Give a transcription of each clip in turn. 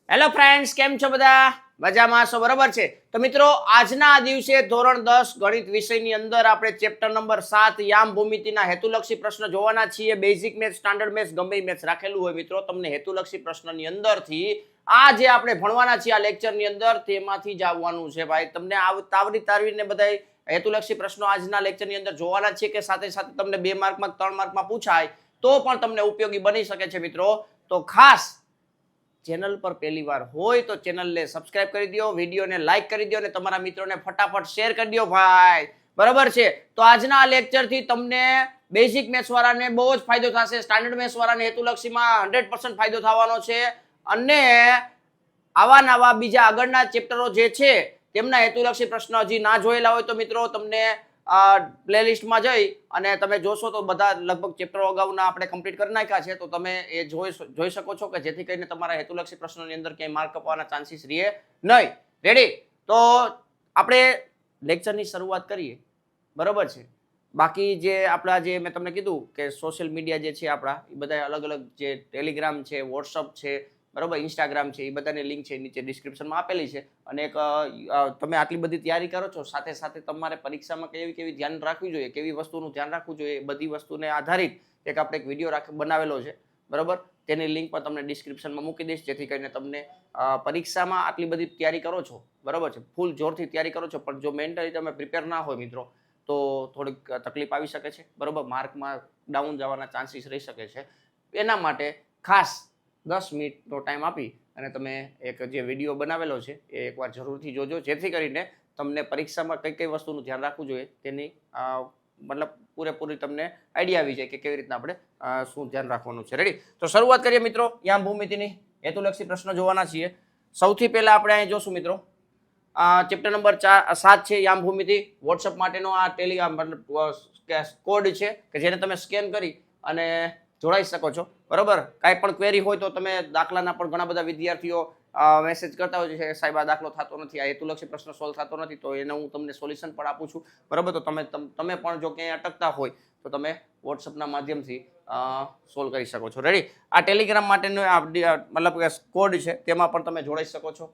Hello friends, કેમ છો બધા? મજામાં છો? બરોબર છે. તો મિત્રો, આજના દિવસે ધોરણ 10 ગણિત વિષયની અંદર આપણે ચેપ્ટર નંબર 7 યામ ભૂમિતિના હેતુલક્ષી પ્રશ્ન જોવાના છીએ. બેઝિક મેથ્સ, સ્ટાન્ડર્ડ મેથ્સ, ગમે મેથ્સ રાખેલું હોય મિત્રો, તમને હેતુલક્ષી પ્રશ્નની અંદરથી આ જે આપણે ભણવાના છીએ આ લેક્ચરની અંદર તેમાંથી જ આવવાનું છે ભાઈ. તમને તાવડી તારવીને બધાય હેતુલક્ષી પ્રશ્નો આજના લેક્ચરની અંદર જોવાના છે કે સાથે સાથે તમને 2 માર્કમાં 3 માર્કમાં પૂછાય તો પણ તમને ઉપયોગી બની શકે છે મિત્રો. તો ખાસ ચેનલ પર પહેલી વાર હોય તો ચેનલને સબસ્ક્રાઇબ કરી દો, વિડીયોને લાઈક કરી દો અને તમારા મિત્રોને ફટાફટ શેર કરી દો ભાઈ. બરાબર છે. તો આજના આ લેક્ચરથી તમને બેઝિક મેથ્સ વાળાને બહુ જ ફાયદો થશે, સ્ટાન્ડર્ડ મેથ્સ વાળાને હેતુલક્ષીમાં 100% ફાયદો થવાનો છે અને આવા નવા બીજા આગળના ચેપ્ટરો જે છે તેમના હેતુલક્ષી પ્રશ્નો હજી ના જોયેલા હોય તો મિત્રો તમને પ્લેલિસ્ટમાં જઈ અને તમે જોશો તો બધા લગભગ ચેપ્ટરો અગાઉના આપણે કમ્પ્લીટ કરી નાખ્યા છે, તો તમે એ જોઈ શકો છો કે જેથી કરીને તમારા હેતુલક્ષી પ્રશ્નોની અંદર ક્યાંય માર્ક કપવાના ચાન્સીસ રહે નહીં. રેડી? તો આપણે લેક્ચરની શરૂઆત કરીએ. બરોબર છે. બાકી જે આપણા જે મેં તમને કીધું કે સોશિયલ મીડિયા જે છે આપણા એ બધા અલગ અલગ જે ટેલિગ્રામ છે, વોટ્સઅપ છે, બરોબર, ઇન્સ્ટાગ્રામ છે, એ બધાની લિંક છે નીચે ડિસ્ક્રિપ્શનમાં આપેલી છે. અને એક તમે આટલી બધી તૈયારી કરો છો, સાથે સાથે તમારે પરીક્ષામાં કેવી ધ્યાન રાખવી જોઈએ, કેવી વસ્તુનું ધ્યાન રાખવું જોઈએ, એ બધી વસ્તુને આધારિત આપણે એક વિડીયો બનાવેલો છે. બરોબર, તેની લિંક પણ તમને ડિસ્ક્રિપ્શનમાં મૂકી દઈશ, જેથી કરીને તમને પરીક્ષામાં આટલી બધી તૈયારી કરો છો, બરોબર છે, ફૂલ જોરથી તૈયારી કરો છો, પણ જો મેન્ટલી તમે પ્રિપેર ના હોય મિત્રો તો થોડીક તકલીફ આવી શકે છે. બરોબર, માર્કમાં ડાઉન જવાના ચાન્સીસ રહી શકે છે. એના માટે ખાસ 10 મિનિટનો ટાઈમ આપી અને તમે એક જે વિડીયો બનાવેલો છે એ એકવાર જરૂરથી જોજો, જેથી કરીને તમને પરીક્ષામાં કઈ વસ્તુનું ધ્યાન રાખવું જોઈએ તેની મતલબ પૂરેપૂરી તમને આઈડિયા આવી જાય કે કેવી રીતના આપણે શું ધ્યાન રાખવાનું છે. રેડી? તો શરૂઆત કરીએ મિત્રો યામ ભૂમિતિની હેતુલક્ષી પ્રશ્નો જોવાના છીએ. સૌથી પહેલા આપણે અહીં જોશું મિત્રો ચેપ્ટર નંબર 7 છે યામ ભૂમિતિ. વોટ્સઅપ માટેનો આ ટેલિગ્રામ કોડ છે કે જેને તમે સ્કેન કરી અને જોડાઈ શકો છો. બરોબર, કાંઈ પણ ક્વેરી હોય તો તમે દાખલાના પણ ઘણા બધા વિદ્યાર્થીઓ મેસેજ કરતા હોય છે, સાહેબ આ દાખલો થતો નથી, આ હેતુલક્ષી પ્રશ્ન સોલ્વ થતો નથી, તો એને હું તમને સોલ્યુશન પણ આપું છું. બરોબર, તો તમે પણ જો ક્યાંય અટકતા હોય તો તમે વોટ્સઅપના માધ્યમથી સોલ્વ કરી શકો છો. રેડી? આ ટેલિગ્રામ માટેનો મતલબ કોડ છે, તેમાં પણ તમે જોડાઈ શકો છો.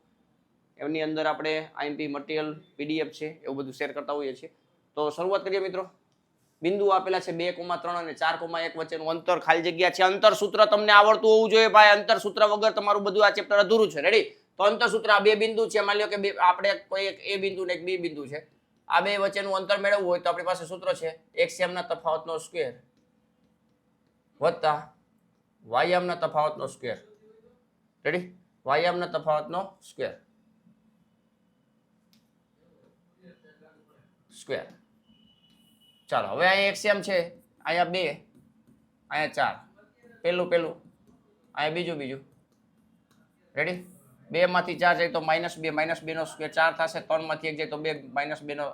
એની અંદર આપણે આઈએમપી મટીરિયલ, પીડીએફ છે, એવું બધું શેર કરતા હોઈએ છીએ. તો શરૂઆત કરીએ મિત્રો. બિંદુ આપેલા છે 2,3 અને 4,1 વચ્ચેનું અંતર ખાલી જગ્યા છે. અંતર સૂત્ર તમને આવડતું હોવું જોઈએ ભાઈ. અંતર સૂત્ર વગર તમારું બધું આ ચેપ્ટર અધૂરું છે. રેડી? તો અંતર સૂત્ર આ 2 બિંદુ છે. માની લો કે આપણે કોઈ એક એ બિંદુ ને એક બી બિંદુ છે. આ બે વચ્ચેનું અંતર મેળવવું હોય તો આપણી પાસે સૂત્ર છે x યામના તફાવતનો સ્ક્વેર વત્તા y યામના તફાવતનો સ્ક્વેર. રેડી? y યામના તફાવતનો સ્ક્વેર. ચાલો, હવે અહીંયા એક્સએમ છે, અહીંયા 2, અહીંયા 4. પહેલું અહીંયા બીજું. રેડી? 2 માંથી 4 જાય તો -2 નો સ્ક્વેર 4 થશે. 3 માંથી 1 જાય તો 2 નો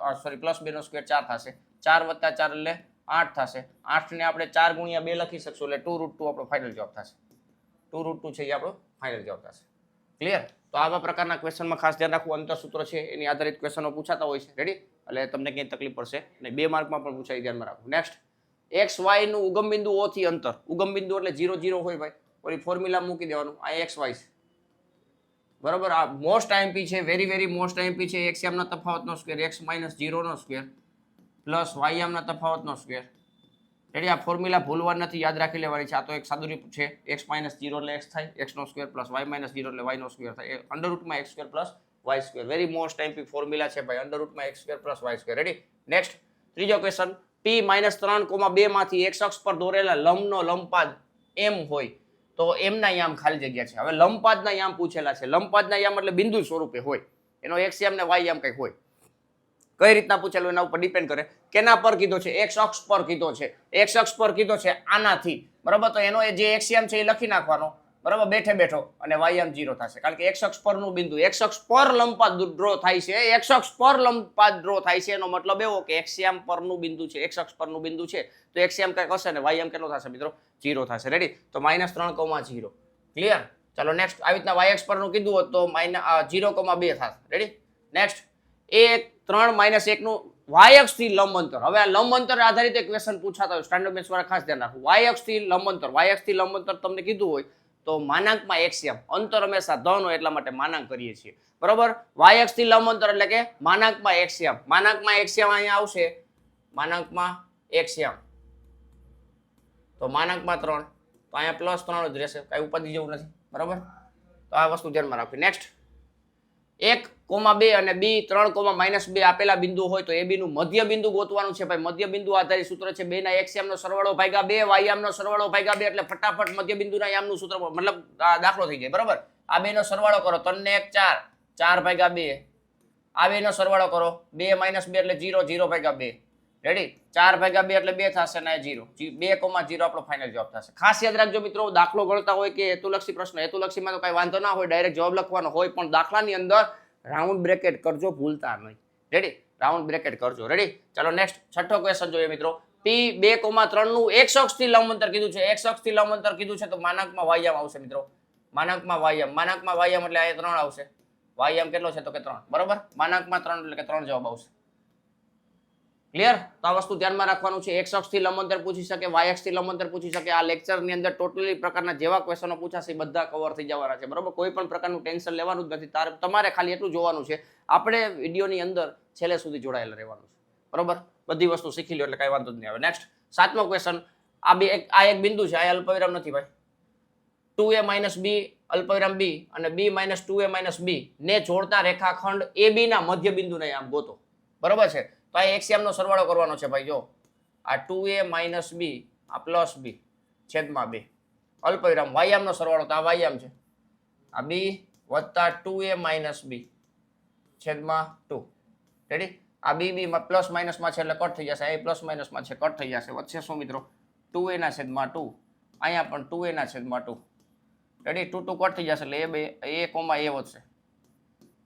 +2 નો સ્ક્વેર 4 થશે. 4 + 4 એટલે 8 થશે. 8 ને આપણે 4 × 2 લખી શકશું એટલે 2√2 આપણો ફાઇનલ જવાબ થશે. 2√2 છે એ આપણો ફાઇનલ જવાબ થશે. ક્લિયર? તો આવા પ્રકારના ક્વેશ્ચનમાં ખાસ ધ્યાન રાખવું. અંતર સૂત્ર છે એની આધારિત ક્વેશ્ચનો પૂછાતા હોય છે. રેડી? એટલે તમને ક્યાંય તકલીફ પડશે અને 2 માર્કમાં પણ પૂછાય, ધ્યાનમાં રાખવું. નેક્સ્ટ, એક્સ વાય નું ઉગમ બિંદુ O થી અંતર. ઉગમ બિંદુ એટલે 0 0 હોય ભાઈ, ઓલી ફોર્મ્યુલા મૂકી દેવાનું. આ એક્સ વાય છે. બરોબર, આ મોસ્ટ આઈએમપી છે, વેરી મોસ્ટ આઈએમપી છે. x યામના તફાવતનો સ્ક્વેર, x - 0 નો સ્ક્વેર પ્લસ y યામના તફાવતનો સ્ક્વેર. રેડી? આ ફોર્મ્યુલા ભૂલવા નથી, યાદ રાખી લેવાની છે. આ તો એક સાદું રૂપ છે. x - 0 એટલે x થાય, x નો સ્ક્વેર પ્લસ y - 0 એટલે y નો સ્ક્વેર થાય. અંડરરૂટમાં x² plus y square. Very most IMP formula છે ભાઈ, અંડરરૂટમાં x² plus y square. Ready? Next, ત્રીજો ક્વેશ્ચન. p - 3,2 માંથી x અક્ષ પર દોરેલા લંબનો લંબપાદ m હોય તો m ના યામ ખાલી જગ્યા છે. હવે લંબપાદના યામ પૂછેલા છે. લંબપાદના યામ એટલે બિંદુ સ્વરૂપે હોય, એનો x યામ ને y યામ કંઈક હોય. કઈ રીતના પૂછેલું એના ઉપર ડિપેન્ડ કરે. કેના પર કીધો છે? x અક્ષ પર કીધો છે. x અક્ષ પર કીધો છે આનાથી. બરાબર, તો એનો જે x યામ છે એ લખી નાખવાનો. બરાબર, બેઠો અને y યામ 0 થશે, કારણ કે x અક્ષ પરનું બિંદુ, x અક્ષ પર લંબપાદ ડ્રો થાય છે. x અક્ષ પર લંબપાદ ડ્રો થાય છે એનો મતલબ એવો કે x યામ પરનું બિંદુ છે, x અક્ષ પરનું બિંદુ છે, તો x યામ કંઈક હશે ને y યામ કેટલો થશે મિત્રો? 0 થશે. રેડી? તો -3,0. ક્લિયર? ચાલો નેક્સ્ટ, આવી રીતના y અક્ષ પરનું કીધું હોત તો 0,2 થશે. રેડી? નેક્સ્ટ, 3 - 1 નું y અક્ષથી લંબ અંતર. હવે આ લંબ અંતર આધારિત એક ક્વેશ્ચન પૂછાતા હોય, સ્ટાન્ડર્ડ મેથ્સ વાળા ખાસ ધ્યાન રાખવું. y અક્ષથી લંબ અંતર તમને કીધું હોય તો માનાંકમાં એક્સએમ, અંતર હંમેશા ધન હોય એટલા માટે માનાંક કરીએ છીએ, બરોબર. વાય અક્ષથી લંબ અંતર એટલે કે માનાંકમાં એક્સએમ, માનાંકમાં એક્સએમ અહીંયા આવશે, માનાંકમાં એક્સએમ તો માનાંકમાં 3, તો અહીંયા +3 જ રહેશે, કઈ ઉપાધિ જેવું નથી, બરાબર. તો આ વસ્તુ ધ્યાનમાં રાખવી. નેક્સ્ટ 1,2 અને b 3,-2 આપેલા બિંદુ હોય તો ab નું મધ્ય બિંદુ ગોતવાનું છે ભાઈ. મધ્ય બિંદુ આધારિત સૂત્ર છે, બે ના એક્સએમ નો સરવાળો ભાગ્યા 2 વાયમ નો સરવાળો ભાગ્યા 2 એટલે ફટાફટ મધ્ય બિંદુના યામનું સૂત્ર મતલબ દાખલો થઈ જાય, બરાબર. આ બે નો સરવાળો કરો, 3 ને 1 4, 4 ભાગ્યા 2, આ બે નો સરવાળો કરો, 2 - 2 એટલે 0, 0 ભાગ્યા 2, રેડી. 4 ભાગ્યા 2 એટલે 2 થશે ને 0, 2,0 આપણો ફાઇનલ જવાબ થશે. ખાસ યાદ રાખજો મિત્રો, દાખલો ગણતા હોય કે હેતુલક્ષી પ્રશ્ન, હેતુલક્ષીમાં તો કઈ વાંધો ના હોય, ડાયરેક્ટ જવાબ લખવાનો હોય, પણ દાખલાની અંદર રાઉન્ડ બ્રેકેટ કરજો, ભૂલતા નહીં, રેડી. રાઉન્ડ બ્રેકેટ કરજો, રેડી. ચાલો નેક્સ્ટ છઠ્ઠો ક્વેશ્ચન જોઈએ મિત્રો. p 2,3 નું x અક્ષથી લંબ અંતર કીધું છે, x અક્ષથી લંબ અંતર કીધું છે તો માનાંકમાં વાયમ આવશે મિત્રો, માનાંકમાં વાયમ, માનાંકમાં વાયમ એટલે આ 3 આવશે. વાયમ કેટલો છે તો કે 3, બરોબર. માનાંકમાં 3 એટલે કે 3 જવાબ આવશે. ક્લિયર? તો આ વસ્તુ ધ્યાનમાં રાખવાનું છે. x અક્ષથી લંબ અંતર પૂછી શકે, y અક્ષથી લંબ અંતર પૂછી શકે. આ લેક્ચરની અંદર ટોટલી પ્રકારના જેવા ક્વેશ્ચનો પૂછાશે બધા કવર થઈ જવાના છે, બરોબર. કોઈ પણ પ્રકારનું ટેન્શન લેવાનું જ નથી. તમારે ખાલી એટલું જોવાનું છે, આપણે વિડીયોની અંદર છેલ્લે સુધી જોડાયેલા રહેવાનું છે, બરોબર. બધી વસ્તુ શીખી લો એટલે કઈ વાંધો જ નહીં આવે. નેક્સ્ટ 7મો ક્વેશ્ચન. આ એક બિંદુ છે, આ અલ્પવિરામ નથી ભાઈ. 2a - b અલ્પવિરામ b અને b - 2a - b ને જોડતા રેખાખંડ ab ના મધ્ય બિંદુને આમ ગોતો, બરોબર છે. તો આ એક્સએમ નો સરવાળો કરવાનો છે ભાઈ. જો આ 2a - b આ +b છેદમાં 2 અલ્પવિરામ, વાયામ નો સરવાળો તો આ વાયામ છે, આ b વત્તા 2a - b છેદમાં 2, રેડી. આ b માં પ્લસ માઇનસ માં છે એટલે કટ થઈ જશે, આ પ્લસ માઇનસ માં છે કટ થઈ જશે, વચ્ચે શું મિત્રો 2a ના છેદમાં 2, અહીંયા પણ 2a ના છેદમાં 2, રેડી. 2 2 કટ થઈ જશે એટલે a વધશે.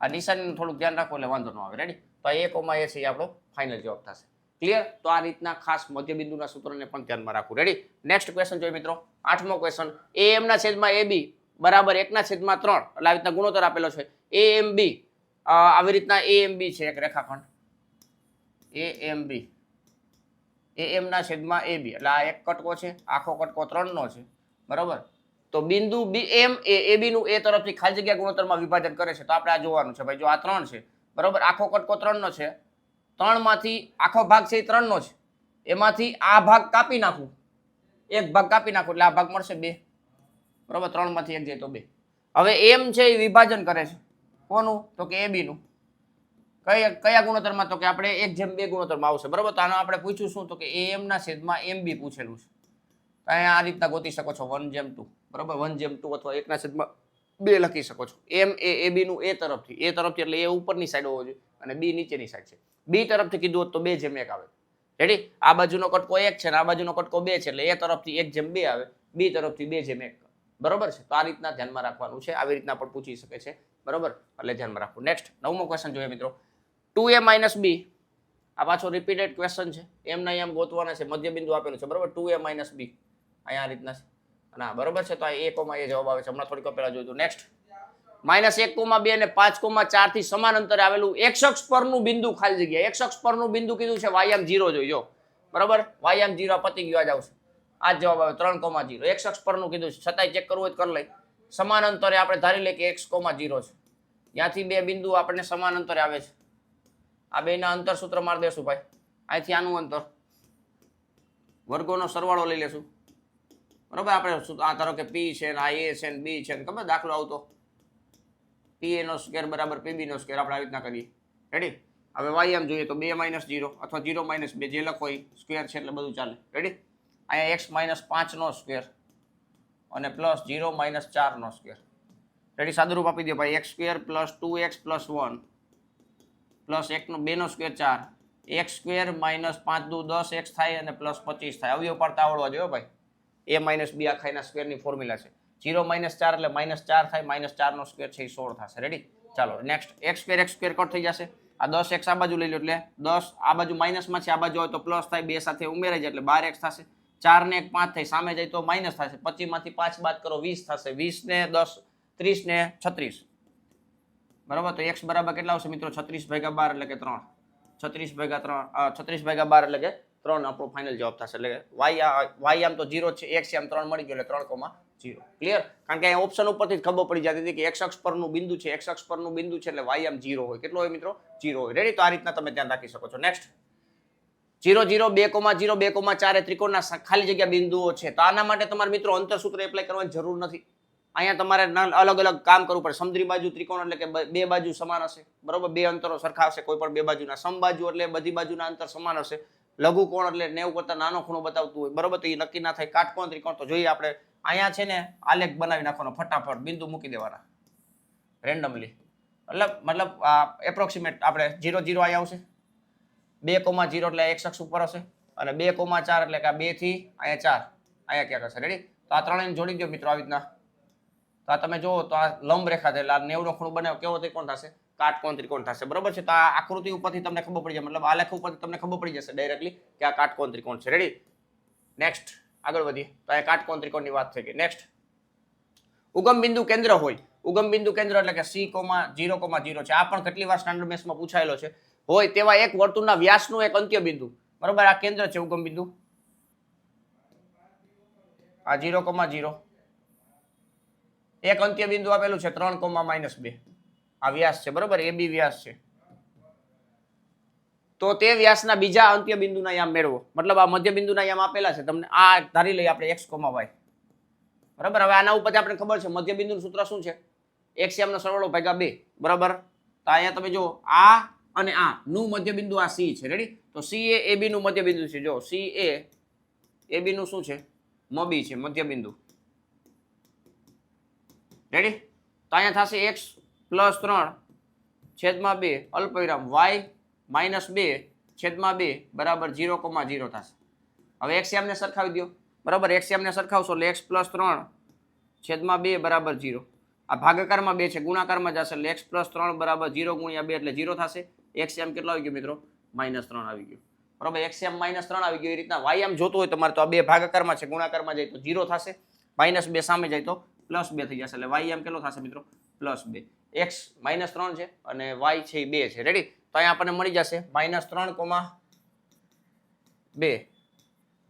આ નિશાનીનું થોડુંક ધ્યાન રાખો એટલે વાંધો ન આવે, રેડી. તો આ a છે એ આપણો ફાઇનલ જવાબ થશે. ક્લિયર? તો આ રીતના ખાસ મધ્ય બિંદુના સૂત્રને પણ ધ્યાનમાં રાખવું, રેડી. નેક્સ્ટ ક્વેશ્ચન જોઈએ મિત્રો, 8મો ક્વેશ્ચન. am ના છેદમાં ab બરાબર 1 ના છેદમાં 3 એટલે આવી રીતના ગુણોત્તર આપેલો છે. amb આવી રીતના amb છે એક રેખાખંડ, amb am ના છેદમાં ab એટલે આ એક કટકો છે, આખો કટકો 3 નો છે, બરાબર. તો બિંદુ m એ ab નું a તરફથી ખાલી જગ્યા ગુણોત્તરમાં વિભાજન કરે છે. તો આપણે આ જોવાનું છે ભાઈ. જો આ 3 છે, બરાબર. આખો કટકો 3 નો છે, 3 માંથી આખો ભાગ છે એ 3 નો છે, એમાંથી આ ભાગ કાપી નાખું, એક ભાગ કાપી નાખું એટલે આ ભાગ મળશે 2, બરાબર. 3 માંથી 1 જાય તો 2. હવે m છે એ વિભાજન કરે છે, કોનું? તો કે ab નું. કયા ગુણોત્તરમાં? તો કે આપણે 1/2 ગુણોત્તરમાં આવશે, બરાબર. તો આનો આપણે પૂછ્યું શું? તો કે am ના છેદમાં mb પૂછેલું છે. અહીંયા આ રીતના ગોતી શકો છો 1/2, બરાબર. 1/2 અથવા 1 ના છેદમાં 2 લખી શકો છો. m એ ab નું a તરફથી એટલે a ઉપરની સાઈડ હોવો જોઈએ અને b નીચેની સાઈડ છે. b તરફથી કીધું હોત તો 2/1 આવે, રેડી. આ બાજુનો કટકો 1 છે અને આ બાજુનો કટકો 2 છે એટલે a તરફથી 1/2 આવે, b તરફથી 2/1, બરોબર છે. તો આ રીતના ધ્યાનમાં રાખવાનું છે, આવી રીતના પણ પૂછી શકે છે, બરોબર. એટલે ધ્યાનમાં રાખવું. નેક્સ્ટ 9મો ક્વેશ્ચન જોઈએ મિત્રો. 2a - b આ પાછો રિપીટેડ ક્વેશ્ચન છે. એમ ના એમ ગોતવાના છે, મધ્ય બિંદુ આપેલું છે, બરોબર. 2a - b અહીંયા આ રીતના છે અને આ બરોબર છે. તો આ a, જવાબ આવે છે, હમણાં થોડીક પહેલા જોયું. નેક્સ્ટ -1,2 અને 5,4 થી સમાન અંતરે આવેલું x અક્ષ પરનું બિંદુ ખાલી જગ્યા. x અક્ષ પરનું બિંદુ કીધું છે, વાયામ 0 જોઈજો, બરોબર. વાયામ 0 પતી ગયો, આજ આવશે, આ જવાબ આવે 3,0. x અક્ષ પરનું કીધું છે, છતાંય ચેક કરવું હોય તો કરી લઈ. સમાન અંતરે આપણે ધારી લઈએ કે x, 0 છે. ત્યાંથી બે બિંદુ આપણને સમાન અંતરે આવે છે. આ બેના અંતર સૂત્ર મારી દેશું ભાઈ. અહીંથી આનું અંતર વર્ગોનો સરવાળો લઈ લેશું, બરોબર. આપણે આ ધારો કે p છે ને આ a છે ને b છે ને ખબર દાખલો આવતો pa નો સ્ક્વેર બરાબર pb નો સ્ક્વેર, આપણે આવી રીતના કરીએ, રેડી. હવે y આમ જોઈએ તો 2 - 0 અથવા 0 - 2 જે લખો એ સ્ક્વેર છે એટલે બધું ચાલે, રેડી. અહીંયા x - 5 નો સ્ક્વેર અને પ્લસ 0 - 4 નો સ્ક્વેર, રેડી. સાદુરૂપ આપી દો ભાઈ. x² + 2x + 1 પ્લસ 2 નો સ્ક્વેર 4, x² - 5 દુ 10 x થાય અને પ્લસ 25 થાય. અવયવ પાડતા આવડવા જોઈએ ભાઈ. a - b આખાના સ્ક્વેરની ફોર્મ્યુલા છે. 0 - 4 એટલે -4 થાય, -4 નો સ્ક્વેર છે એ 16 થશે, રેડી. ચાલો નેક્સ્ટ x² કટ થઈ જશે. આ 10x આ બાજુ લઈ લો એટલે 10 આ બાજુ માઇનસમાં છે, આ બાજુ હોય તો પ્લસ થાય, બે સાથે ઉમેરાઈ જાય એટલે 12x થશે. 4 ને 1 5 થાય, સામે જાય તો માઇનસ થશે. 25 માંથી 5 બાદ કરો 20 થશે. 20 ને 10 30 ને 36, બરાબર. તો x બરાબર કેટલા આવશે મિત્રો? 36/12 એટલે કે 3. 36/12 એટલે કે 3 આપણો ફાઇનલ જવાબ થશે. એટલે y આમ તો 0 છે, x આમ 3 મળી ગયો એટલે 3,4 0. ક્લિયર? કારણ કે અહીંયા ઓપ્શન ઉપરથી જ ખબર પડી જતી હતી કે x અક્ષ પરનું બિંદુ છે, x અક્ષ પરનું બિંદુ છે એટલે y આમ 0 હોય. કેટલો હોય મિત્રો? 0 હોય. રેડી? તો આ રીતના તમે ધ્યાન રાખી શકો છો. નેક્સ્ટ 0 0 2,0 2,4 એ ત્રિકોણના ખાલી જગ્યા બિંદુઓ છે. તો આના માટે તમારે મિત્રો અંતરસૂત્ર એપ્લાય કરવાની જરૂર નથી. અહીંયા તમારે અલગ અલગ કામ કરવું પડે. સમદ્રી બાજુ ત્રિકોણ એટલે કે બે બાજુ સમાન હશે, બરોબર? બે અંતરો સરખા હશે, કોઈ પણ બે બાજુના. સમબાજુ એટલે બધી બાજુના અંતર સમાન હશે. લઘુકોણ એટલે 90 કરતા નાનો ખૂણો બતાવતું હોય, બરોબર? તો એ નક્કી ના થાય. કાટકોણ ત્રિકોણ તો જોઈએ આપણે. અહીંયા છે ને આલેખ બનાવી નાખવાનો, ફટાફટ બિંદુ મૂકી દેવાના રેન્ડમલી. મતલબ એપ્રોક્સિમેટ આપણે 0 0 અહીંયા આવશે, 2,0 એટલે x અક્ષ ઉપર હશે, અને 2,4 એટલે કે 2 થી અહીંયા 4 અહીંયા ક્યાંક હશે. રેડી? તો આ ત્રણેયને જોડી દો મિત્રો આવી રીતના. તો આ તમે જુઓ તો આ લંબ રેખા છે એટલે આ 90 નો ખૂણો બનાવ્યો, કેવો ત્રિકોણ થશે? કાટકોણ ત્રિકોણ થશે, બરોબર છે? તો આ આકૃતિ ઉપરથી તમને ખબર પડી જાય, મતલબ આલેખ ઉપરથી તમને ખબર પડી જશે ડાયરેક્ટલી કે આ કાટકોણ ત્રિકોણ છે. રેડી? નેક્સ્ટ આગળ વધીએ. તો આ કાટકોણ ત્રિકોણની વાત થઈ ગઈ. નેક્સ્ટ ઉગમ બિંદુ કેન્દ્ર હોય. ઉગમ બિંદુ કેન્દ્ર એટલે કે c, 0,0 છે. આ પણ કેટલી વાર સ્ટાન્ડર્ડ મેથ્સમાં પૂછાયેલો છે. હોય તેવા એક વર્તુળના વ્યાસનું એક અંત્ય બિંદુ, બરોબર? આ કેન્દ્ર છે ઉગમ બિંદુ. આ 0,0 એક અંત્ય બિંદુ આપેલું છે 3,-2 આ વ્યાસ છે, બરોબર? AB વ્યાસ છે. તો તે વ્યાસના બીજા અંત્ય બિંદુના યામ મેળવો. મતલબ આ મધ્ય બિંદુના યામ આપેલા છે તમને. આ ધારી લઈએ આપણે x, y, બરાબર? હવે આના ઉપરથી આપણે ખબર છે મધ્ય બિંદુનું સૂત્ર શું છે? x યામનો સરવાળો ભાગ્યા 2, બરાબર? તો અહીંયા તમે જો આ અને આ નું મધ્ય બિંદુ આ C છે. રેડી? તો C એ AB નું મધ્ય બિંદુ છે. જો C એ AB નું શું છે? મબી છે, મધ્ય બિંદુ. રેડી? તો અહીંયા થશે x + 3 છેદમાં 2 અલ્પવિરામ y -2 છેદમાં 2 બરાબર 0,0 થશે. હવે x યામને સરખાવી દો, બરાબર? x યામને સરખાવશો એટલે x + 3 છેદમાં 2 બરાબર 0. આ ભાગાકારમાં 2 છે, ગુણાકારમાં જશે એટલે x + 3 બરાબર 0 × 2 એટલે 0 થશે. x યામ કેટલો આવી ગયો મિત્રો? -3 આવી ગયો, બરાબર? x યામ -3 આવી ગયો. એ રીતના y યામ જોતો હોય તમારે તો આ 2 ભાગાકારમાં છે, ગુણાકારમાં જાય તો 0 થશે, -2 સામે જાય તો +2 થઈ જશે. એટલે y યામ કેટલો થશે મિત્રો? +2. x -3 છે અને y છે 2 છે. રેડી? તો અહીંયા આપણને મળી જશે -3,2.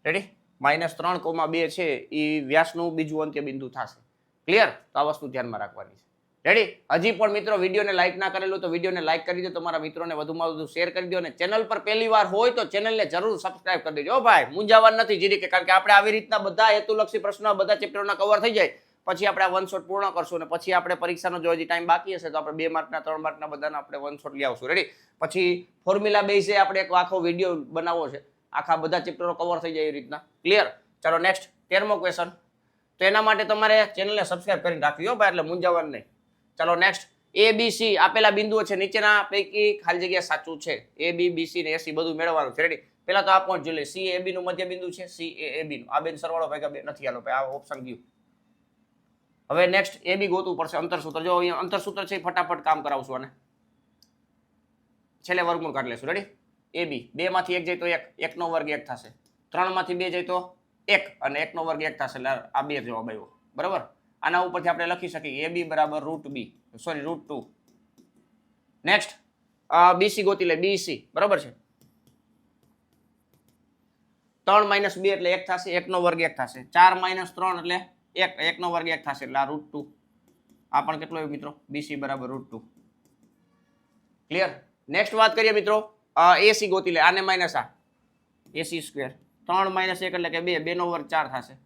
રેડી? -3,2 છે એ વ્યાસનું બીજું અંત્ય બિંદુ થશે. ક્લિયર? તો આ વસ્તુ ધ્યાનમાં રાખવાની છે. રેડી? હજી પણ મિત્રો વિડીયોને લાઈક ના કરેલું તો વિડીયોને લાઈક કરી દો, તમારા મિત્રોને વધુમાં વધુ શેર કરી દો, અને ચેનલ પર પહેલી વાર હોય તો ચેનલને જરૂર સબસ્ક્રાઇબ કરી દેજો. ભાઈ મૂંઝાવાનું નથી જીરી કે, કારણ કે આપણે આવી રીતના બધા હેતુલક્ષી પ્રશ્નો બધા ચેપ્ટરોના કવર થઈ જાય પછી આપણે આ 1 શોટ પૂર્ણ કરશું, અને પછી આપણે પરીક્ષાનો જો હજી ટાઈમ બાકી હશે તો આપણે 2 માર્કના 3 માર્કના બધાના આપણે 1 શોટ લઈ આવશું. રેડી? પછી ફોર્મ્યુલા બેઝે આપણે એક આખો વિડીયો બનાવવો છે, આખા બધા ચેપ્ટરો કવર થઈ જાય એ રીતના. ક્લિયર? ચાલો નેક્સ્ટ 13મો ક્વેશ્ચન. તો એના માટે તમારે ચેનલને સબસ્ક્રાઇબ કરીને રાખવી હો ભાઈ, એટલે મૂંઝાવાનું નહીં. ચાલો નેક્સ્ટ. ABC આપેલા બિંદુઓ છે, નીચેના પૈકી ખાલી જગ્યા સાચું છે. AB, BC ને AC બધું મેળવવાનું છે. રેડી? પહેલા તો આ પોઈન્ટ જોઈ લે. C એ AB નું મધ્ય બિંદુ છે, C એ AB નું. આ બેન સરવાળો ભાગ્યા 2 નથી, આલો ભાઈ આ ઓપ્શન ગયું. હવે નેક્સ્ટ AB ગોતવું પડશે અંતરસૂત્ર. જો અહીંયા અંતરસૂત્ર છે, ફટાફટ કામ કરાવશું અને છેલ્લે વર્ગમૂળ કાઢી લેશું. રેડી? AB 2 માંથી 1 જાય તો 1, 1 નો વર્ગ 1 થશે. 3 માંથી 2 જાય તો 1 અને 1 નો વર્ગ 1 થશે. એટલે આ 2 જવાબ આવ્યો, બરાબર? આના ઉપરથી આપણે લખી શકીએ AB બરાબર √2. નેક્સ્ટ BC ગોતી લે. BC બરાબર છે 3 - 2 એટલે 1 થશે, 1 નો વર્ગ 1 થશે. 4 - 3 એટલે 1 નો વર્ગ 1 થશે, એટલે આ √2. આ પણ કેટલો આવ્યો મિત્રો? BC બરાબર √2. ક્લિયર? નેક્સ્ટ વાત કરીએ મિત્રો AC ગોતી લે. આને માઇનસ આ AC². 3 - 1 એટલે કે 2, 2 નો વર્ગ 4 થશે.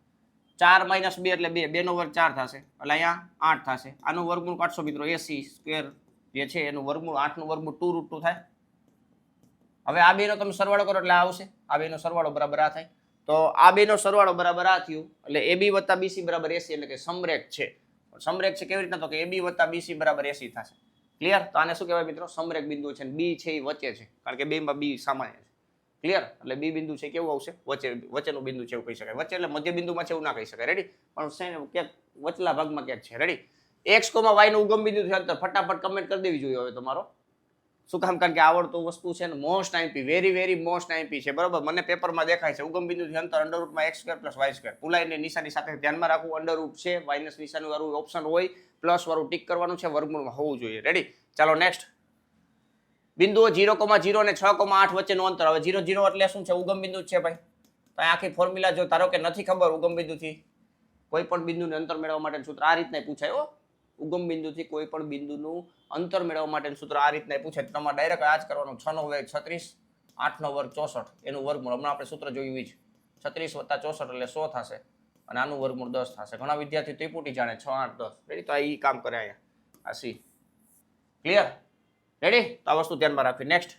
4 - 2 એટલે 2, 2 નો વર્ગ 4 થશે, એટલે અહીંયા 8 થશે. આનું વર્ગમૂળ કાઢશો મિત્રો, AC² જે છે એનું વર્ગમૂળ 8 નું વર્ગમૂળ 2√2 થાય. હવે આ બેનો તમે સરવાળો કરો એટલે આ આવશે. આ બેનો સરવાળો બરાબર આ થાય. તો આ બેનો સરવાળો બરાબર આ થયું, એટલે AB + BC બરાબર AC, એટલે કે સમરેખ છે. સમરેખ છે કેવી રીતના? તો કે AB + BC બરાબર AC થશે. ક્લિયર? તો આને શું કહેવાય મિત્રો? સમરેખ બિંદુ છે. B છે એ વચ્ચે છે, કારણ કે બેમાં B સામાન્ય છે. ક્લિયર? એટલે B બિંદુ છે કેવું આવશે? વચ્ચેનું બિંદુ છે એવું કહી શકાય. વચ્ચે એટલે મધ્ય બિંદુમાં છે એવું ના કહી શકાય. રેડી? પણ ક્યાંક વચલા ભાગમાં ક્યાંક છે. રેડી? x, y નું ઉગમ બિંદુ છે અંતર. ફટાફટ કમેન્ટ કરી દેવી જોઈએ હવે તમારો. શું કામ? કારણ કે આવડતું વસ્તુ છે ને most IP, very most IP છે, બરોબર? મને પેપરમાં દેખાય છે ઉગમ બિંદુથી અંતર √x² + y². પુલાઈની નિશાની સાથે ધ્યાનમાં રાખવું. √ છે, માઇનસ નિશાની વાળું ઓપ્શન હોય, પ્લસ વાળું ટિક કરવાનું છે, વર્ગમૂળમાં હોવું જોઈએ. રેડી? ચાલો નેક્સ્ટ. બિંદુઓ 0,0 અને 6,8 વચ્ચેનું અંતર. હવે 0 0 એટલે શું છે? ઉગમ બિંદુ જ છે ભાઈ. તો આખી ફોર્મ્યુલા જો ધારો કે નથી ખબર ઉગમ બિંદુથી કોઈ પણ બિંદુનું અંતર મેળવવા માટેનું સૂત્ર આ રીતના પૂછાય હો. ઉગમ બિંદુથી કોઈ પણ બિંદુનું અંતર મેળવવા માટેનું સૂત્ર આ રીતના પૂછાય. તમારે ડાયરેક્ટ આ જ કરવાનું. 6 નો વર્ગ 36, 8 નો વર્ગ 64, એનું વર્ગમૂળ હમણાં આપણે સૂત્ર જોયું છે. 36 + 64 એટલે 100 થશે અને આનું વર્ગમૂળ 10 થશે. ઘણા વિદ્યાર્થી ત્રિપુટી જાણે 6, 8, 10. રેડી? તો આ ઈ કામ કરે અહીંયા. આ સી. ક્લિયર? રેડી? તો આ વસ્તુ ધ્યાનમાં રાખવી. નેક્સ્ટ,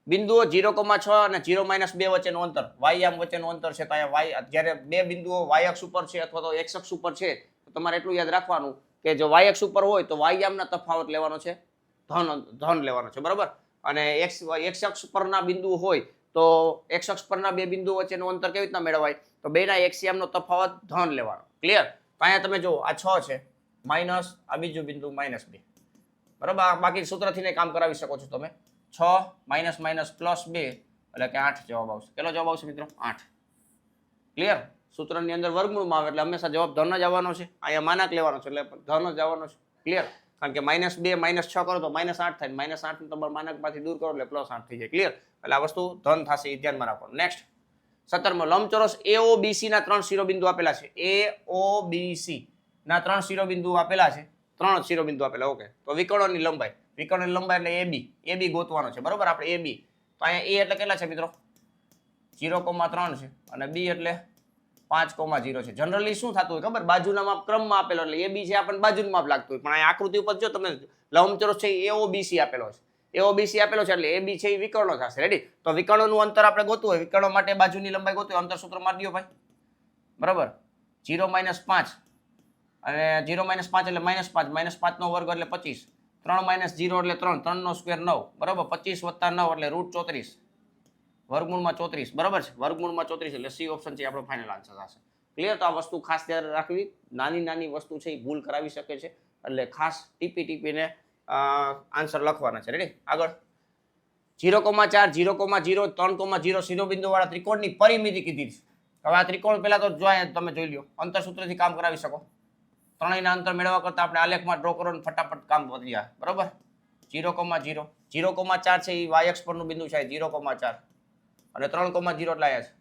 બિંદુઓ 0,6 અને 0-2 વચ્ચેનું અંતર, y યામ વચ્ચેનું અંતર છે. તો અહીંયા જ્યારે બે બિંદુઓ y અક્ષ ઉપર છે અથવા તો x અક્ષ ઉપર છે તો તમારે એટલું યાદ રાખવાનું કે જો y અક્ષ ઉપર હોય તો y યામના તફાવત લેવાનો છે, ધન લેવાનો છે. બરાબર? અને x અક્ષ પરના બિંદુ હોય તો x અક્ષ પરના બે બિંદુઓ વચ્ચેનું અંતર કેવી રીતના મેળવાય? તો બેના x યામનો તફાવત ધન લેવાનો. ક્લિયર? તો અહીંયા તમે જો આ 6 છે માઇનસ આ બીજું બિંદુ -2. બરાબર? બાકી સૂત્રથી કામ કરાવી શકો છો તમે. 6 માઇનસ માઇનસ +2 એટલે કે 8 જવાબ આવશે. કેટલો જવાબ આવશે મિત્રો? 8. ક્લિયર? સૂત્રની અંદર વર્ગમૂળમાં આવે એટલે હંમેશા જવાબ ધન જ આવવાનો છે. અહીંયા માનાક લેવાનો છે એટલે ધન જ આવવાનો છે. ક્લિયર? કારણ કે -2 -6 કરો તો -8 થાય. -8 ને તમારે માનાકમાંથી દૂર કરો એટલે +8 થઈ જાય. ક્લિયર? એટલે આ વસ્તુ ધન થશે, એ ધ્યાનમાં રાખવાનું. નેક્સ્ટ, 17મો, લંબચોરસ AOBC ના 3 શિરોબિંદુ આપેલા છે. AOBC ના 3 શિરોબિંદુ આપેલા છે. 3 શિરોબિંદુ આપેલા. ઓકે, તો વિકર્ણોની લંબાઈ એટલે AB ગોતવાનો છે. બરોબર? આપણે AB, તો અહીંયા A એટલે કેટલા છે મિત્રો? 0,3 છે અને B એટલે 5,0 છે. જનરલી શું થતું હોય ખબર? બાજુના માપ ક્રમમાં આપેલો એટલે AB છે આપણને બાજુનું માપ લાગતું હોય, પણ અહીંયા આકૃતિ ઉપર જો તમે લંબચોરસ છે AOBC આપેલો છે. AOBC આપેલો છે એટલે AB છે એ વિકર્ણો થશે. રેડી? તો વિકર્ણોનું અંતર આપણે ગોતવું હોય, વિકર્ણો માટે બાજુની લંબાઈ ગોતવી હોય, અંતર સૂત્ર મારી દો ભાઈ. બરાબર? 0-5 અને 0-5 એટલે -5, -5 નો વર્ગ એટલે 25, 3 - 0 એટલે 3, 3 નો સ્ક્વેર 9. બરાબર? 25 + 9 એટલે √34, વર્ગમૂળમાં 34. બરાબર છે? વર્ગમૂળમાં 34 એટલે સી ઓપ્શન છે આપણો ફાઇનલ આન્સર થશે. ક્લિયર? તો આ વસ્તુ ખાસ ધ્યાન રાખવી. નાની વસ્તુ છે એ ભૂલ કરાવી શકે છે એટલે ખાસ ટીપીને આન્સર લખવાના છે. રેડી? આગળ, 0,4, 0,0, 3,0 શિરોબિંદુ વાળા ત્રિકોણની પરિમિતિ કીધી છે. હવે આ ત્રિકોણ પહેલા તો તમે જોઈ લો, અંતર સૂત્રથી કામ કરાવી શકો. ત્રણેયના અંતર મેળવવા કરતા આપણે આલેખમાં ડ્રો કરો ને ફટાફટ કામ પતી જાય. બરાબર? 0,0, 0,4 છે એ y અક્ષ પરનું બિંદુ છે. 0,4 અને 3,0 એટલે આયા છે.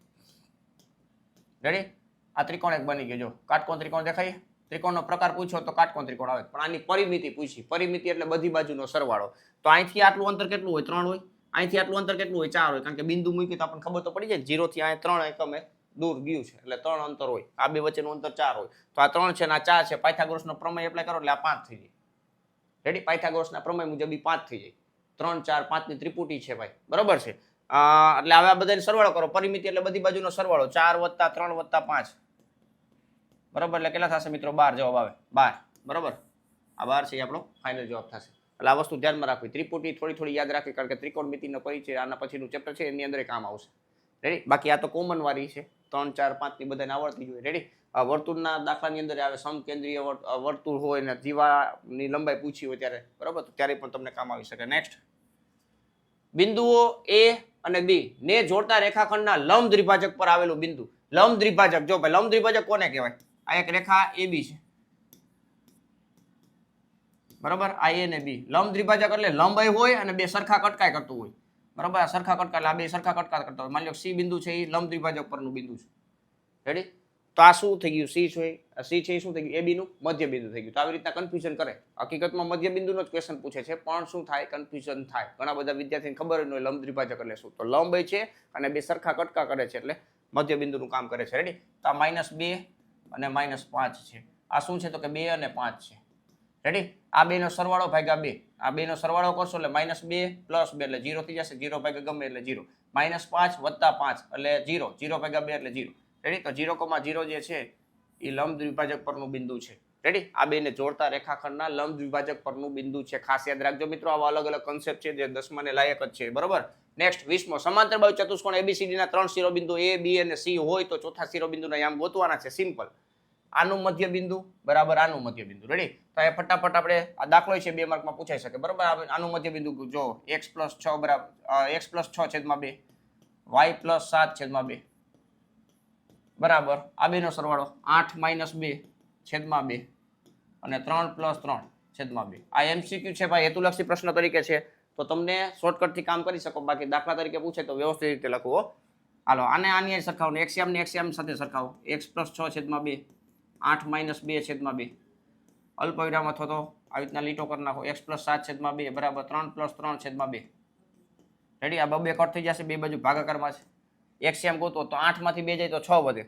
રેડી? આ ત્રિકોણ એક બની ગયો. જો કાટકોણ ત્રિકોણ દેખાય. ત્રિકોણનો પ્રકાર પૂછ્યો તો કાટકોણ ત્રિકોણ આવે, પણ આની પરિમિતિ પૂછી. પરિમિતિ એટલે બધી બાજુનો સરવાળો. તો અહીંથી આટલું અંતર કેટલું હોય? 3 હોય. અહીંથી આટલું અંતર કેટલું હોય? 4 હોય. કારણ કે બિંદુ મૂકી તો આપણને ખબર તો પડી જાય 0 થી અહીંયા 3 એકમ દૂર ગયું છે એટલે 3 અંતર હોય. આ બે વચ્ચેનું અંતર 4 હોય. તો આ 3 છે ને આ 4 છે. પાયથાગોરસનો પ્રમેય એપ્લાય કરો એટલે આ 5 થઈ જાય. રેડી? પાયથાગોરસના પ્રમેય મુજબ 5 થઈ જાય. 3, 4, 5 ની ત્રિપુટી છે ભાઈ. બરાબર છે? એટલે હવે આ બધાનો સરવાળો કરો. પરિમિતિ એટલે બધી બાજુનો સરવાળો. 4 + 3 + 5. બરાબર? એટલે કેટલા થશે મિત્રો? 12 જવાબ આવે. 12. બરાબર? આ 12 છે એ આપણો ફાઇનલ જવાબ થશે. એટલે આ વસ્તુ ધ્યાનમાં રાખવી. ત્રિપુટી થોડી યાદ રાખવી, કારણ કે ત્રિકોણમિતિનો પરિચય આના પછીનું ચેપ્ટર છે એની અંદર કામ આવશે. રેડી? બાકી આ તો કોમન વાળી છે. 3, 4, 5 ની બધાને આવડતી જોઈએ. રેડી? વર્તુળના દાખલાની અંદર આવે સમકેન્દ્રીય વર્તુળ હોય ને જીવાની લંબાઈ પૂછી હોય ત્યારે. બરાબર? તો ત્યારે પણ તમને કામ આવી શકે. નેક્સ્ટ, બિંદુઓ A અને B ને જોડતા રેખાખંડના લંબ દ્વિભાજક પર આવેલું બિંદુ. લંબ દ્વિભાજક, જો ભાઈ લંબ દ્વિભાજક કોને કહેવાય? આ એક રેખા AB છે. બરાબર? આ A અને B લંબ દ્વિભાજક એટલે લંબાઈ હોય અને બે સરખા કટકાય કરતું હોય. બરાબર? આ સરખા કટકા એટલે આ બે સરખા કટકા કરતા હોય. માની લો C બિંદુ છે એ લંબ દ્વિભાજક પરનું બિંદુ છે. રેડી? તો આ શું થઈ ગયું? C છે એ શું થઈ ગયું? AB નું મધ્ય બિંદુ થઈ ગયું. તો આવી રીતના કન્ફ્યુઝન કરે. હકીકતમાં મધ્ય બિંદુનો જ ક્વેશ્ચન પૂછે છે, પણ શું થાય? કન્ફ્યુઝન થાય. ઘણા બધા વિદ્યાર્થીને ખબર ન હોય લંબ દ્વિભાજક એટલે શું. તો લંબ છે અને બે સરખા કટકા કરે છે એટલે મધ્ય બિંદુનું કામ કરે છે. રેડી? તો આ -2 અને -5 છે. આ શું છે? તો કે 2 અને 5 છે. રેડી? આ બેનો સરવાળો ભાગ્યા 2. આ બેનો સરવાળો કરશો એટલે -2 + 2 એટલે 0 થઈ જશે. 0 ભાગ્યા ગમે એટલે 0. -5 + 5 એટલે 0. 0 ભાગ્યા 2 એટલે 0. રેડી? તો 0,0 જે છે એ લંબ દ્વિભાજક પરનું બિંદુ છે. રેડી? આ બેને જોડતા રેખાખંડના લંબ દ્વિભાજક પરનું બિંદુ છે. ખાસ યાદ રાખજો મિત્રો, આવા અલગ અલગ કોન્સેપ્ટ છે જે 10માને લાયક જ છે. બરોબર? નેક્સ્ટ, 20મો, સમાંતર બાજુ ચતુષ્કોણ ABCD ના 3 શિરોબિંદુ A, B અને C હોય તો ચોથા શિરોબિંદુના યામ ગોતવાના છે. સિમ્પલ. આનું મધ્ય બિંદુ બરાબર આનું મધ્ય બિંદુ. રેડી? તો એ ફટાફટ આપણે આ દાખલો છે 2 માર્કમાં પૂછાઈ શકે. બરાબર? આનું મધ્ય બિંદુ જો x + 6 બરાબર x + 6/2 y + 7/2 બરાબર આ બેનો સરવાળો 8 - 2/2 અને 3 + 3/2. આ MCQ છે ભાઈ, હેતુલક્ષી પ્રશ્ન તરીકે છે તો તમને શોર્ટકટથી કામ કરી શકો. બાકી દાખલા તરીકે પૂછે તો વ્યવસ્થિત રીતે લખવો. હાલો, આને આની સરખાવો, x યામ ને x યામ સાથે સરખાવો. x + 6/2 8 માઇનસ 2 છેદમાં 2 અલ્પવિરામ અથવા તો આવી રીતના લીટો કરી નાખો x પ્લસ 7 છેદમાં 2 બરાબર 3 પ્લસ 3 છેદમાં 2 રેડી આ બે કટ થઈ જશે બે બાજુ ભાગાકારમાં છે એક્સએમ ગોતો તો 8 માંથી 2 જાય તો 6 વધે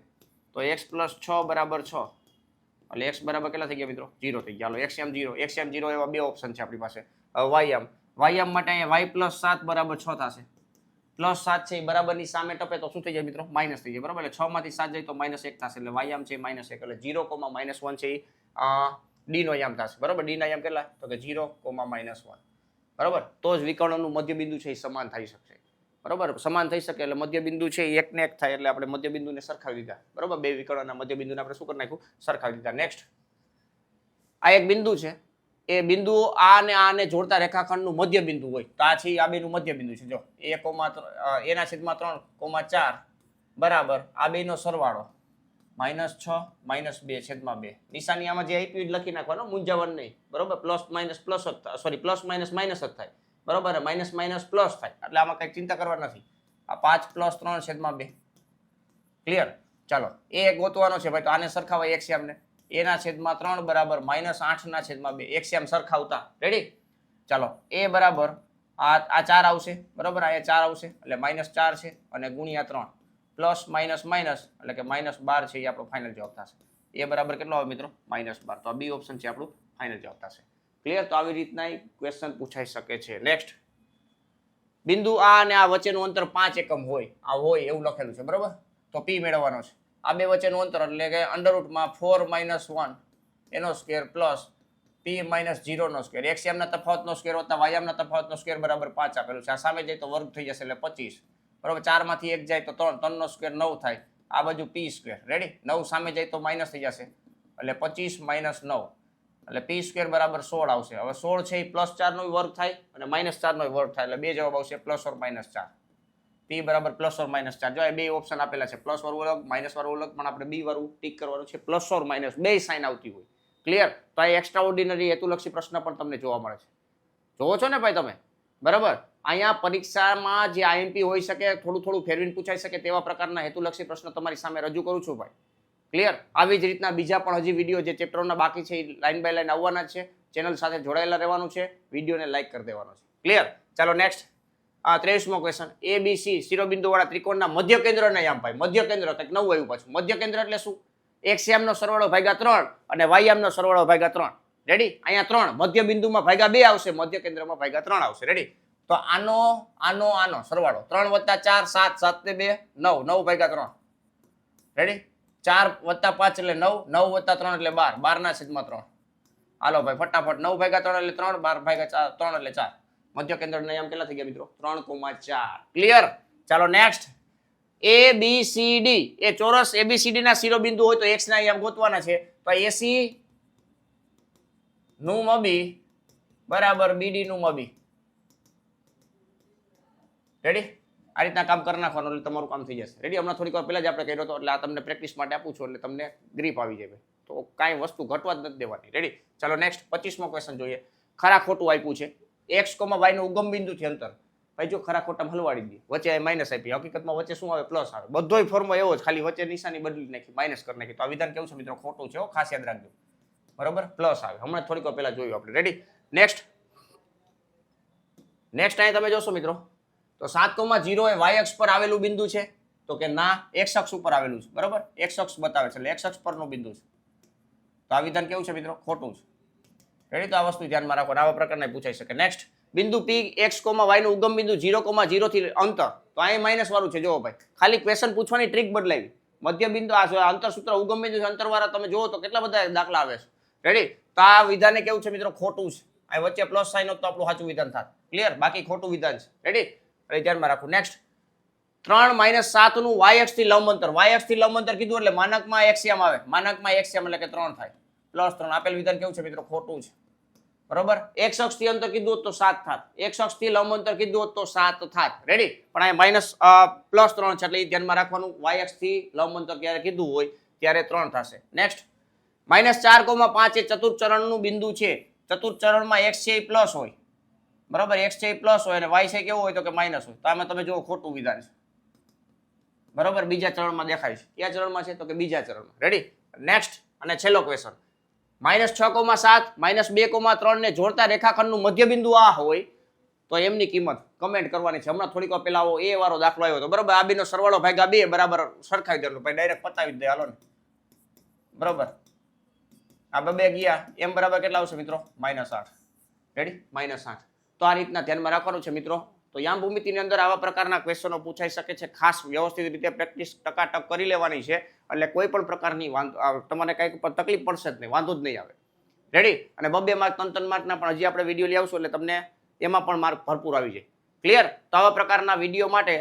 તો x પ્લસ 6 બરાબર 6 એટલે x બરાબર કેટલા થઈ ગયા મિત્રો 0 થઈ ગયા. હાલો xm 0 એવા બે ઓપ્શન છે આપણી પાસે. હવે ym માટે અહીંયા y પ્લસ 7 બરાબર 6 થશે પ્લસ 7 છે બરાબરની સામે ટપે તો શું થઈ જાય મિત્રો માઇનસ થઈ જાય બરાબર એટલે 6 માંથી 7 જાય તો -1 થશે એટલે ym છે -1 એટલે 0,-1 છે d નો યામ થશે બરાબર d ના યામ કેટલા તો કે 0,-1 બરાબર તો જ વિકર્ણનું મધ્યબિંદુ છે એ સમાન થઈ શકશે બરાબર સમાન થઈ શકે એટલે મધ્યબિંદુ છે એ એક ને એક થાય એટલે આપણે મધ્યબિંદુને સરખાવી દીધા બરાબર બે વિકર્ણના મધ્યબિંદુને આપણે શું કરી નાખ્યું સરખાવી દીધા. નેક્સ્ટ આ એક બિંદુ છે એ બિંદુ આને જોડતા રેખાખંડનું મધ્યબિંદુ હોય તો આ છે આ બેનું મધ્યબિંદુ છે જો એના છેદમાં 3,4 બરાબર આ બેનો સરવાળો -6 -2 છેદમાં 2 નિશાની આમાં જે આપ્યું લખી નાખવાનો મૂંઝાવણ નહીં બરાબર plus minus plus sorry plus minus minus જ થાય બરાબર માઇનસ માઇનસ પ્લસ થાય એટલે આમાં કઈ ચિંતા કરવા નથી આ 5 પ્લસ 3 છેદમાં 2 ક્લિયર. ચાલો એ ગોતવાનો છે ભાઈ તો આને સરખાવાય એક્સએમ ને એના છેદમાં 3 બરાબર -8 ના છેદમાં 2 એક્સએમ સરખાવતા રેડી. ચાલો એ બરાબર આ 4 આવશે બરાબર અહીંયા 4 આવશે એટલે -4 છે અને ગુણ્યા 3 પ્લસ માઇનસ માઇનસ એટલે કે -12 છે એ આપણો ફાઇનલ જવાબ થશે. એ બરાબર કેટલો આવે મિત્રો -12 તો આ બી ઓપ્શન છે આપણું ફાઇનલ જવાબ થશે. ક્લિયર તો આવી રીતના ક્વેશ્ચન પૂછાઈ શકે છે. નેક્સ્ટ બિંદુ આ અને આ વચ્ચેનું અંતર 5 એકમ હોય આ હોય એવું લખેલું છે બરાબર તો p મેળવવાનો છે આ બે વચ્ચેનું અંતર એટલે કે √ 4 - 1 એનો સ્ક્વેર પ્લસ p - 0 નો સ્ક્વેર xm ના તફાવતનો સ્ક્વેર વત્તા ym ના તફાવતનો સ્ક્વેર બરાબર 5 આપેલું છે આ સામે જાય તો વર્ગ થઈ જશે એટલે 25 બરાબર 4 માંથી 1 જાય તો 3 3 નો સ્ક્વેર 9 થાય આ બાજુ p સ્ક્વેર રેડી 9 સામે જાય તો માઈનસ થઈ જશે એટલે 25 - 9 એટલે p સ્ક્વેર બરાબર 16 આવશે. હવે 16 છે એ +4 નો વર્ગ થાય અને -4 નો વર્ગ થાય એટલે બે જવાબ આવશે +or-4 p બરાબર +or-4 જો આ બે ઓપ્શન આપેલા છે પ્લસ વાળું અલગ માઇનસ વાળું અલગ પણ આપણે b વાળું ટીક કરવાનું છે +or- બે સાઇન આવતી હોય ક્લિયર. તો આ એક્સ્ટ્રા ઓર્ડિનરી હેતુલક્ષી પ્રશ્ન પણ તમને જોવા મળે છે જોવો છો ને ભાઈ તમે બરાબર. અહીંયા પરીક્ષામાં જે આઈએમપી હોઈ શકે થોડું ફેરવીને પૂછાઈ શકે તેવા પ્રકારના હેતુલક્ષી પ્રશ્ન તમારી સામે રજૂ કરું છું ભાઈ ક્લિયર. આવી જ રીતના બીજા પણ હજી વિડીયો જે ચેપ્ટરોના બાકી છે એ લાઈન બાય લાઈન આવવાના જ છે ચેનલ સાથે જોડાયેલા રહેવાનું છે વિડીયોને લાઈક કરી દેવાનો છે ક્લિયર. ચાલો નેક્સ્ટ 23મો ક્વેશ્ચન ABC શિરોબિંદુ વાળા ત્રિકોણના મધ્ય કેન્દ્રના યામ ભાઈ મધ્ય કેન્દ્ર કંઈક નવું આવ્યું પાછું મધ્ય કેન્દ્ર એટલે શું xm નો સરવાળો ભાગ્યા 3 અને ym નો સરવાળો ભાગ્યા 3 રેડી. અહીંયા 3 મધ્ય બિંદુમાં ભાગ્યા 2 આવશે મધ્ય કેન્દ્રમાં ભાગ્યા 3 આવશે રેડી. તો આનો સરવાળો 3 + 4 7 7 ને 2 9 9 ભાગ્યા 3 રેડી 4 + 5 એટલે 9 9 + 3 એટલે 12 12 ના છેદમાં 3 હાલો ભાઈ ફટાફટ 9 ભાગ્યા 3 એટલે 3 12 ભાગ્યા 3 એટલે 4 મધ્ય કેન્દ્રના યામ કેટલા થઈ ગયા મિત્રો 3,4 ક્લિયર. ચાલો નેક્સ્ટ ABCD એ ચોરસ ABCD ના શિરોબિંદુ હોય તો x ના યામ ગોતવાના છે તો AC નું મબી બરાબર BD નું મબી રેડી. આ રીતના કામ કરી નાખવાનું એટલે તમારું કામ થઈ જશે રેડી. હમણાં થોડીક વાર પહેલા જ આપણે કર્યો હતો એટલે આ તમને પ્રેક્ટિસ માટે આપું છું એટલે તમને ગ્રીપ આવી જાય તો કાંઈ વસ્તુ ઘટવા જ નથી દેવાની રેડી. ચાલો નેક્સ્ટ 25મો ક્વેશ્ચન જોઈએ. ખરા ખોટું આપ્યું છે x, y નું ઉગમ બિંદુથી અંતર ભાઈ જો ખરા ખોટા હલવાડી દી વચ્ચે માઇનસ આપી હકીકતમાં વચ્ચે શું આવે પ્લસ આવે બધોય ફોર્મ એવો જ ખાલી વચ્ચે નિશાની બદલી નાખી માઇનસ કરી નાખી તો આ વિધાન કેવું છે મિત્રો ખોટું છે ખાસ યાદ રાખજો બરાબર પ્લસ આવે હમણાં થોડીક વાર પહેલા જોયું આપણે રેડી. નેક્સ્ટ અહીંયા તમે જોશો મિત્રો તો 7,0 એ y અક્ષ પર આવેલું બિંદુ છે તો કે ના x અક્ષ ઉપર આવેલું છે બરાબર x અક્ષ બતાવે છે એટલે x અક્ષ પરનું બિંદુ છે તો આ વિધાન કેવું છે મિત્રો ખોટું છે રેડી. તો આ વસ્તુ ધ્યાનમાં રાખો આવા પ્રકારના પૂછાઈ શકે. નેક્સ્ટ બિંદુ p x, y નું ઉગમ બિંદુ 0,0 થી અંતર તો અહીં માઇનસ વાળું છે જોવો ભાઈ ખાલી ક્વેશ્ચન પૂછવાની ટ્રીક બદલાવી મધ્ય બિંદુ આ અંતર સૂત્ર ઉગમ બિંદુ અંતર વાળા તમે જોવો તો કેટલા બધા દાખલા આવે છે રેડી. તો આ વિધાને કેવું છે મિત્રો ખોટું છે આ વચ્ચે પ્લસ સાઇન હોત તો આપણું સાચું વિધાન થાય ક્લિયર બાકી ખોટું વિધાન છે રેડી. એટલે ધ્યાનમાં રાખો. નેક્સ્ટ 3 - 7 નું y અક્ષ થી લંબ અંતર y અક્ષ થી લંબ અંતર કીધું એટલે માનકમાં xm આવે માનકમાં xm એટલે કે 3 થાય +3 આપેલ વિધાન કેવું છે મિત્રો ખોટું છે બરોબર. x અક્ષ થી અંતર કીધું તો 7 થાત x અક્ષ થી લંબ અંતર કીધું તો 7 થાત રેડી. પણ આ -+3 છે એટલે એ ધ્યાનમાં રાખવાનું y અક્ષ થી લંબ અંતર ક્યારે કીધું હોય ત્યારે 3 થશે. નેક્સ્ટ -4,5 એ ચતુર્ચરણનું બિંદુ છે ચતુર્ચરણમાં x છે એ પ્લસ હોય બરાબર x છે એ પ્લસ હોય અને y છે કેવું હોય તો કે માઇનસ હોય તો આમાં તમે જો ખોટું વિધાન છે બરાબર. બીજા ચરણમાં દેખાય છે કયા ચરણમાં છે તો કે બીજા ચરણમાં રેડી. નેક્સ્ટ અને છેલ્લો ક્વેશ્ચન -6,7 -2,3 ને જોડતા રેખાખંડનું મધ્યબિંદુ આ હોય તો એમની કિંમત કમેન્ટ કરવાની છે. હમણાં થોડીક વાર પહેલા આવો એ વાળો દાખલો આવ્યો હતો બરોબર. આ બેનો સરવાળો ભાગ્યા 2 બરાબર સરખાવી દેવાનું પછી ડાયરેક્ટ પતાવી જ દે હાલો ને બરોબર. આ બે ગયા એમ બરાબર કેટલા આવશે મિત્રો -8. રેડી -8. તો આ રીતના ધ્યાનમાં રાખવાનું છે મિત્રો. તો યામ ભૂમિતિની અંદર આવા પ્રકારના ક્વેશ્ચનો પૂછાઈ શકે છે. ખાસ વ્યવસ્થિત રીતે પ્રેક્ટિસ ટકાટક કરી લેવાની છે એટલે કોઈ પણ પ્રકારની તમારે કઈ પણ તકલીફ પડશે જ નહીં, વાંધો જ નહીં આવે. રેડી. અને 2 માર્ક 3 માર્કના પણ હજી આપણે વિડીયો લઈ આવશું એટલે તમને એમાં પણ માર્ક ભરપૂર આવી જાય. ક્લિયર. તો આવા પ્રકારના વિડીયો માટે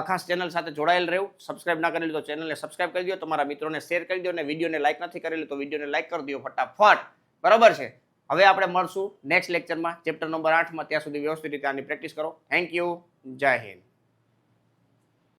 ખાસ ચેનલ સાથે જોડાયેલ રહેવું. સબસ્ક્રાઇબ ના કરેલી તો ચેનલને સબસ્ક્રાઇબ કરી દો, તમારા મિત્રોને શેર કરી દો અને વિડીયોને લાઈક નથી કરેલી તો વિડીયોને લાઈક કરી દો ફટાફટ. બરાબર છે. હવે આપણે મળશું નેક્સ્ટ લેક્ચરમાં ચેપ્ટર નંબર 8 માં. ત્યાં સુધી વ્યવસ્થિત રીતે આની પ્રેક્ટિસ કરો. Thank you. જય હિન્દ.